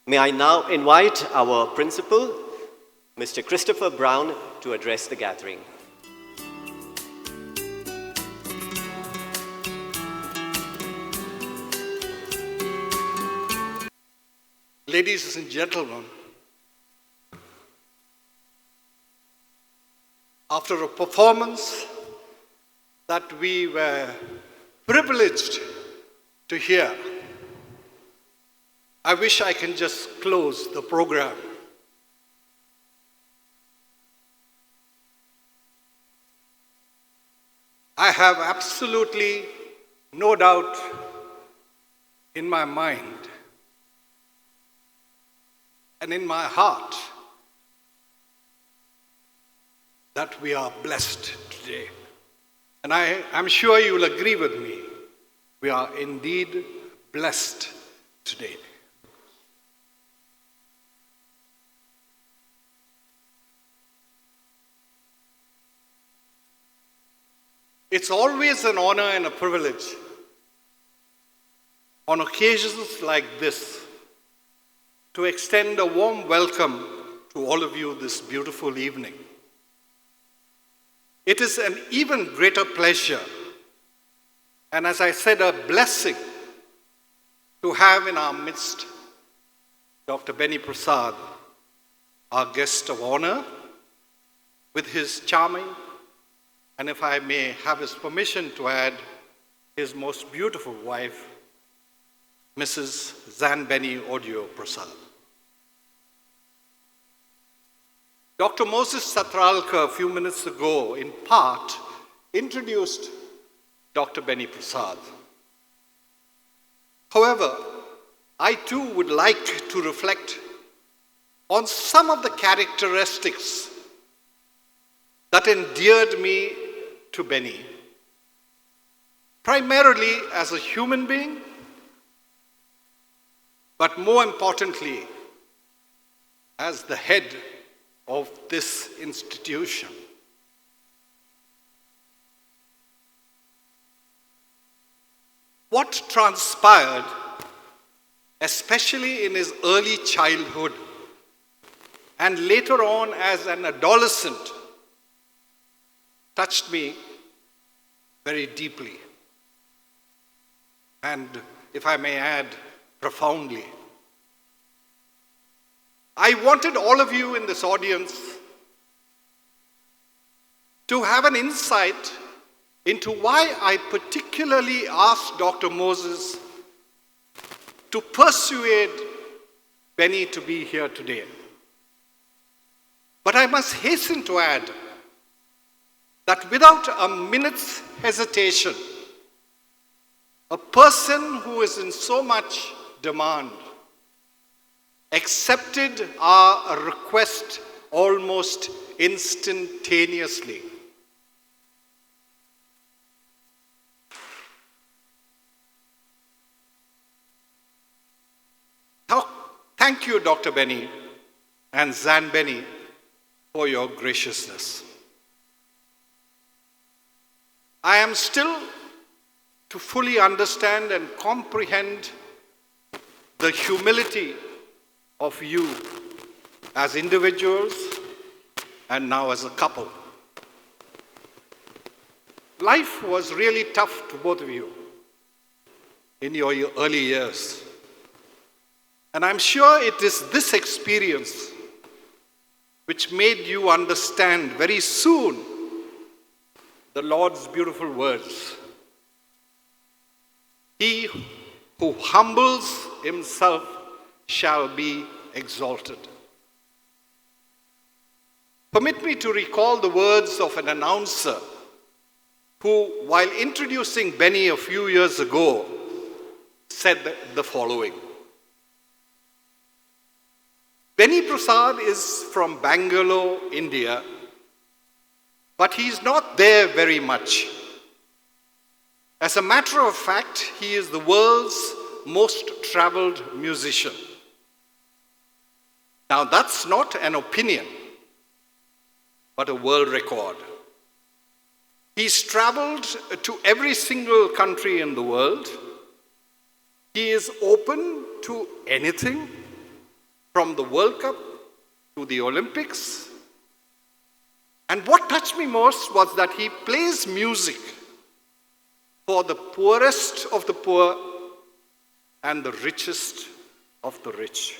May I now invite our principal, Mr. Christopher Brown, to address the gathering. Ladies and gentlemen, after a performance that we were privileged to hear, I wish I can just close the program. I have absolutely no doubt in my mind and in my heart that we are blessed today. And I'm sure you will agree with me. We are indeed blessed today. It's always an honor and a privilege on occasions like this to extend a warm welcome to all of you this beautiful evening. It is an even greater pleasure, and as I said, a blessing, to have in our midst Dr. Beni Prasad, our guest of honor, with his charming, and if I may have his permission to add, his most beautiful wife, Mrs. Zanbeni Odio Prasad. Dr. Moses Satralka, a few minutes ago, in part, introduced Dr. Beni Prasad. However, I too would like to reflect on some of the characteristics that endeared me to Beni, primarily as a human being, but more importantly, as the head of this institution. What transpired, especially in his early childhood and later on as an adolescent, touched me very deeply, and if I may add, profoundly. I wanted all of you in this audience to have an insight into why I particularly asked Dr. Moses to persuade Beni to be here today. But I must hasten to add that without a minute's hesitation, a person who is in so much demand accepted our request almost instantaneously. Thank you, Dr. Beni and Zanbeni, for your graciousness. I am still to fully understand and comprehend the humility of you as individuals and now as a couple. Life was really tough to both of you in your early years. And I'm sure it is this experience which made you understand very soon the Lord's beautiful words. He who humbles himself shall be exalted. Permit me to recall the words of an announcer who, while introducing Beni a few years ago, said the following. Beni Prasad is from Bangalore, India, but he's not there very much. As a matter of fact, he is the world's most traveled musician. Now, that's not an opinion, but a world record. He's traveled to every single country in the world. He is open to anything from the World Cup to the Olympics. And what touched me most was that he plays music for the poorest of the poor and the richest of the rich.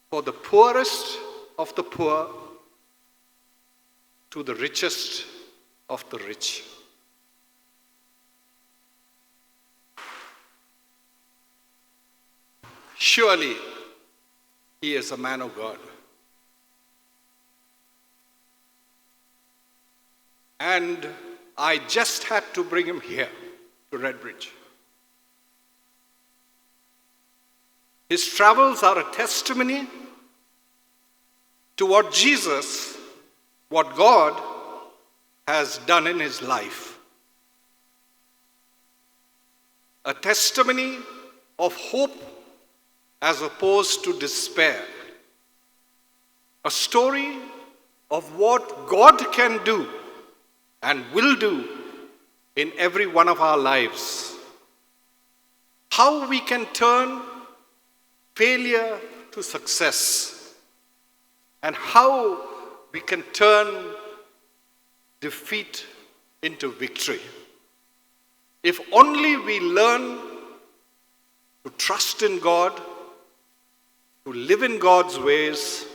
For the poorest of the poor to the richest of the rich. Surely, he is a man of God. And I just had to bring him here to Redbridge. His travels are a testimony to what Jesus, what God has done in his life. A testimony of hope as opposed to despair. A story of what God can do and will do in every one of our lives. How we can turn failure to success, and how we can turn defeat into victory. If only we learn to trust in God, to live in God's ways,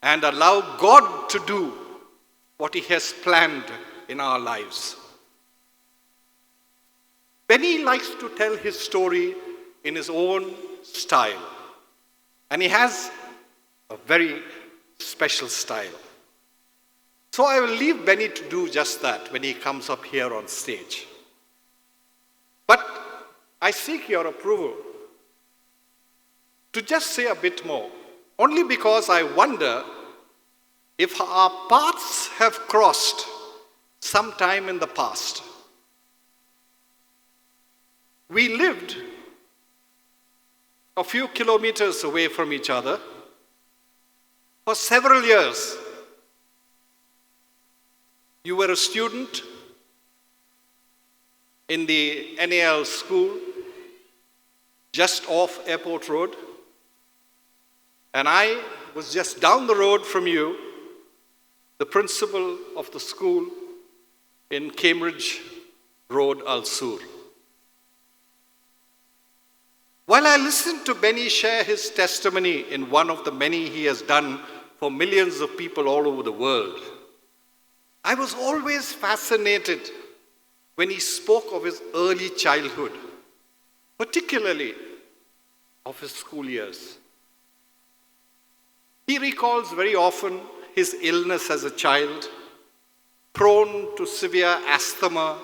and allow God to do what he has planned in our lives. Benny likes to tell his story in his own style, and he has a very special style. So I will leave Benny to do just that when he comes up here on stage. But I seek your approval to just say a bit more, only because I wonder if our paths have crossed sometime in the past. We lived a few kilometers away from each other for several years. You were a student in the NAL school just off Airport Road, and I was just down the road from you, the principal of the school in Cambridge Road, Al-Sur. While I listened to Benny share his testimony in one of the many he has done for millions of people all over the world, I was always fascinated when he spoke of his early childhood, particularly of his school years. He recalls very often his illness as a child, prone to severe asthma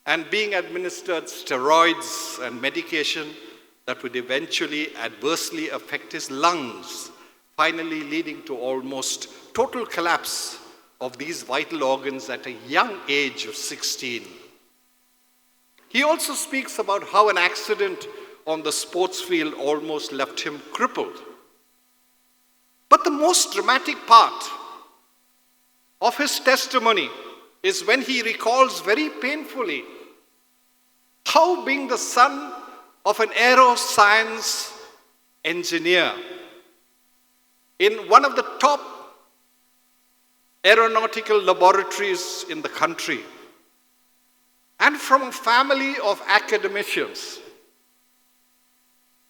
and being administered steroids and medication that would eventually adversely affect his lungs, finally leading to almost total collapse of these vital organs at a young age of 16. He also speaks about how an accident on the sports field almost left him crippled. But the most dramatic part of his testimony is when he recalls very painfully how, being the son of an aeroscience engineer in one of the top aeronautical laboratories in the country, and from a family of academicians,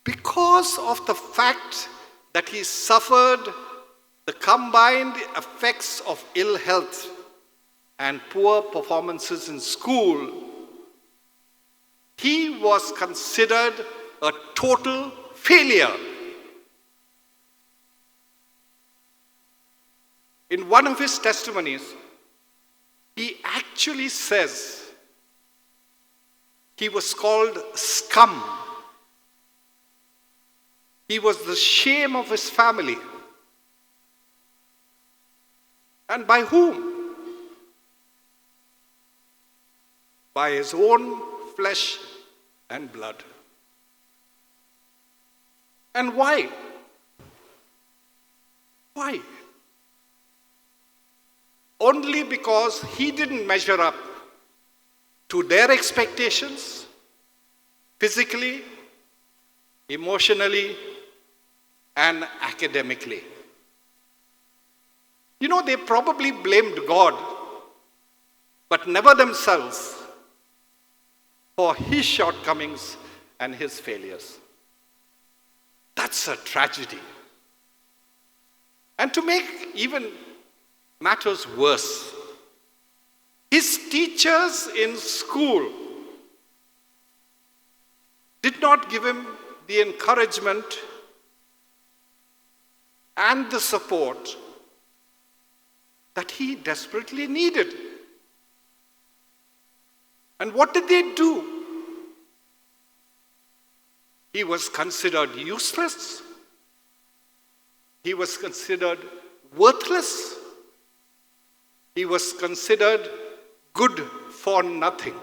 because of the fact that he suffered the combined effects of ill health and poor performances in school, he was considered a total failure. In one of his testimonies, he actually says he was called scum. He was the shame of his family. And by whom? By his own flesh and blood. And why? Why? Only because he didn't measure up to their expectations, physically, emotionally, and academically. You know, they probably blamed God, but never themselves, for his shortcomings and his failures. That's a tragedy. And to make even matters worse, his teachers in school did not give him the encouragement and the support that he desperately needed. And what did they do? He was considered useless. He was considered worthless. He was considered good for nothing.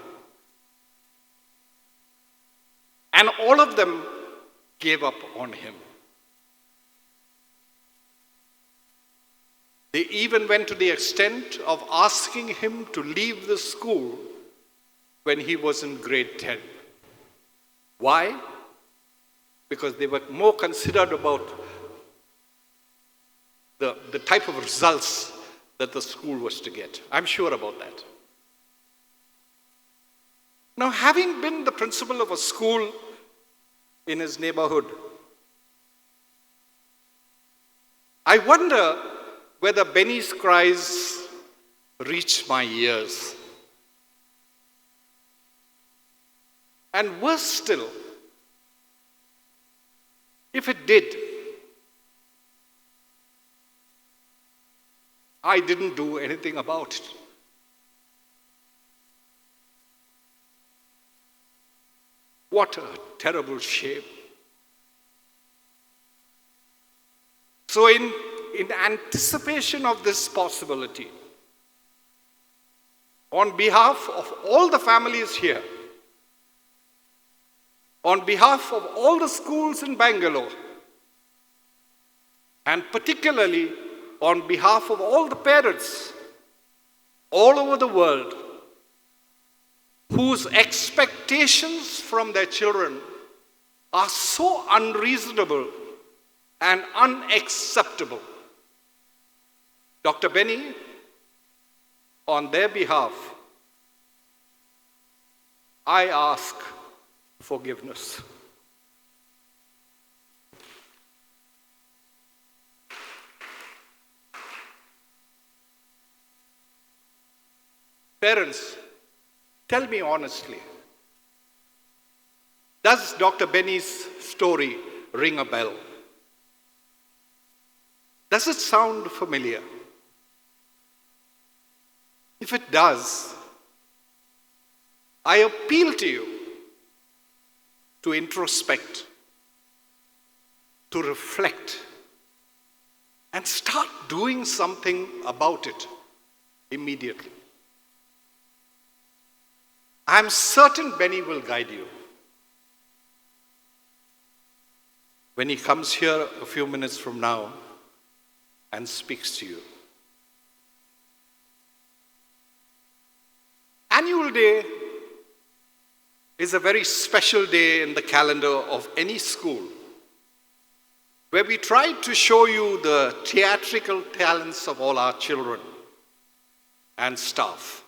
And all of them gave up on him. They even went to the extent of asking him to leave the school when he was in grade 10. Why? Because they were more considered about the type of results that the school was to get. I'm sure about that. Now, having been the principal of a school in his neighborhood, I wonder whether Benny's cries reached my ears. And worse still, if it did, I didn't do anything about it. What a terrible shame. So in anticipation of this possibility, on behalf of all the families here, on behalf of all the schools in Bangalore, and particularly on behalf of all the parents all over the world whose expectations from their children are so unreasonable and unacceptable, Dr. Benny, on their behalf, I ask forgiveness. Parents, tell me honestly, does Dr. Benny's story ring a bell? Does it sound familiar? If it does, I appeal to you to introspect, to reflect, and start doing something about it immediately. I'm certain Benny will guide you. When he comes here a few minutes from now and speaks to you. Annual Day is a very special day in the calendar of any school, where we try to show you the theatrical talents of all our children and staff.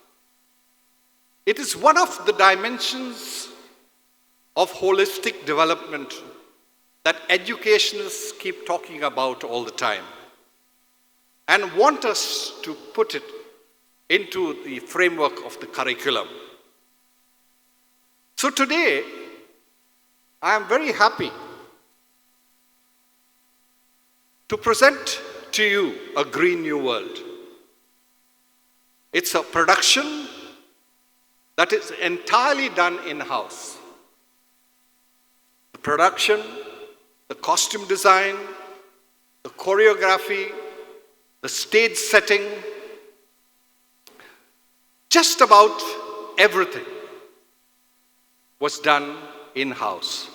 It is one of the dimensions of holistic development that educationists keep talking about all the time and want us to put it into the framework of the curriculum. So today, I am very happy to present to you A Green New World. It's a production that is entirely done in-house. The production, the costume design, the choreography, the stage setting, just about everything was done in-house.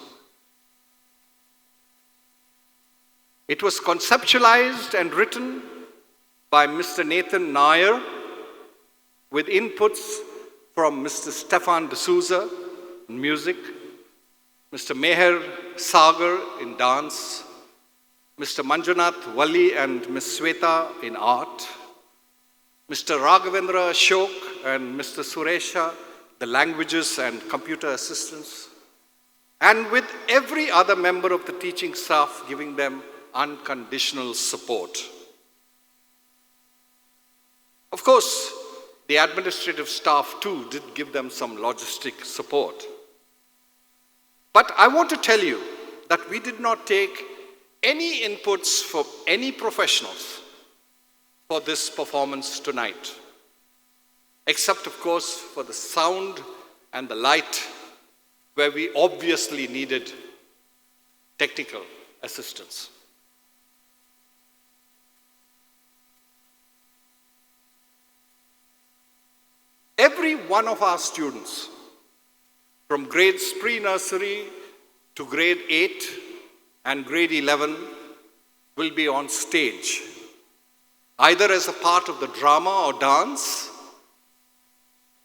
It was conceptualized and written by Mr. Nathan Nair with inputs from Mr. Stefan D'Souza in music, Mr. Meher Sagar in dance, Mr. Manjunath Walli and Ms. Sweta in art, Mr. Raghavendra Ashok and Mr. Suresha, the languages and computer assistants, and with every other member of the teaching staff giving them unconditional support. Of course, the administrative staff too did give them some logistic support. But I want to tell you that we did not take any inputs from any professionals for this performance tonight, except of course for the sound and the light, where we obviously needed technical assistance. Every one of our students, from grades pre-nursery to grade 8 and grade 11, will be on stage, either as a part of the drama or dance,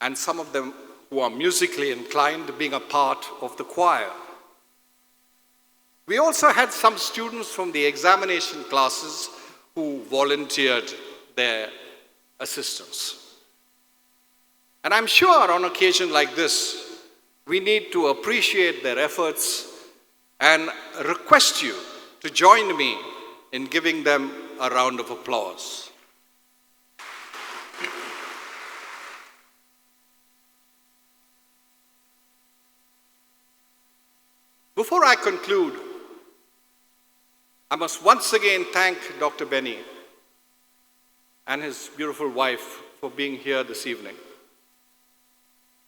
and some of them who are musically inclined being a part of the choir. We also had some students from the examination classes who volunteered their assistance. And I'm sure on occasion like this, we need to appreciate their efforts and request you to join me in giving them a round of applause. Before I conclude, I must once again thank Dr. Benny and his beautiful wife for being here this evening.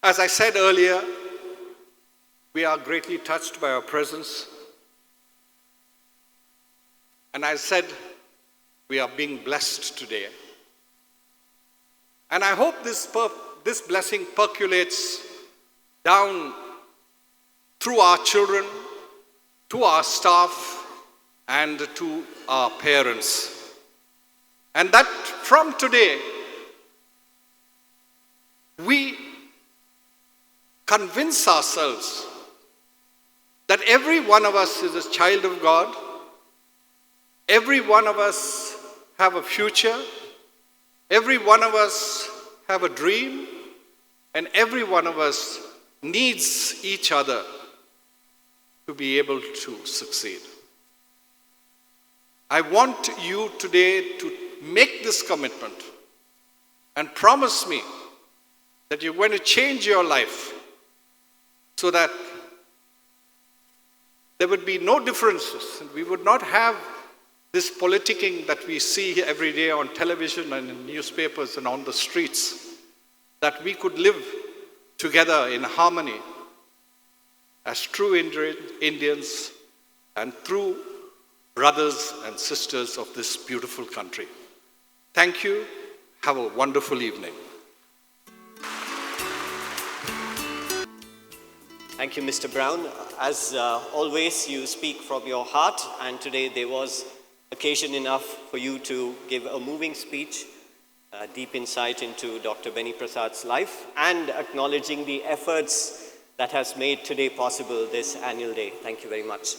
As I said earlier, we are greatly touched by your presence. And I said, we are being blessed today. And I hope this blessing percolates down through our children, to our staff, and to our parents. And that from today, we convince ourselves that every one of us is a child of God, every one of us have a future, every one of us have a dream, and every one of us needs each other to be able to succeed. I want you today to make this commitment and promise me that you're going to change your life so that there would be no differences, and we would not have this politicking that we see every day on television and in newspapers and on the streets, that we could live together in harmony as true Indians and true brothers and sisters of this beautiful country. Thank you. Have a wonderful evening. Thank you, Mr. Brown. As always, you speak from your heart, and today there was occasion enough for you to give a moving speech, deep insight into Dr. Beni Prasad's life, and acknowledging the efforts that has made today possible, this annual day. Thank you very much.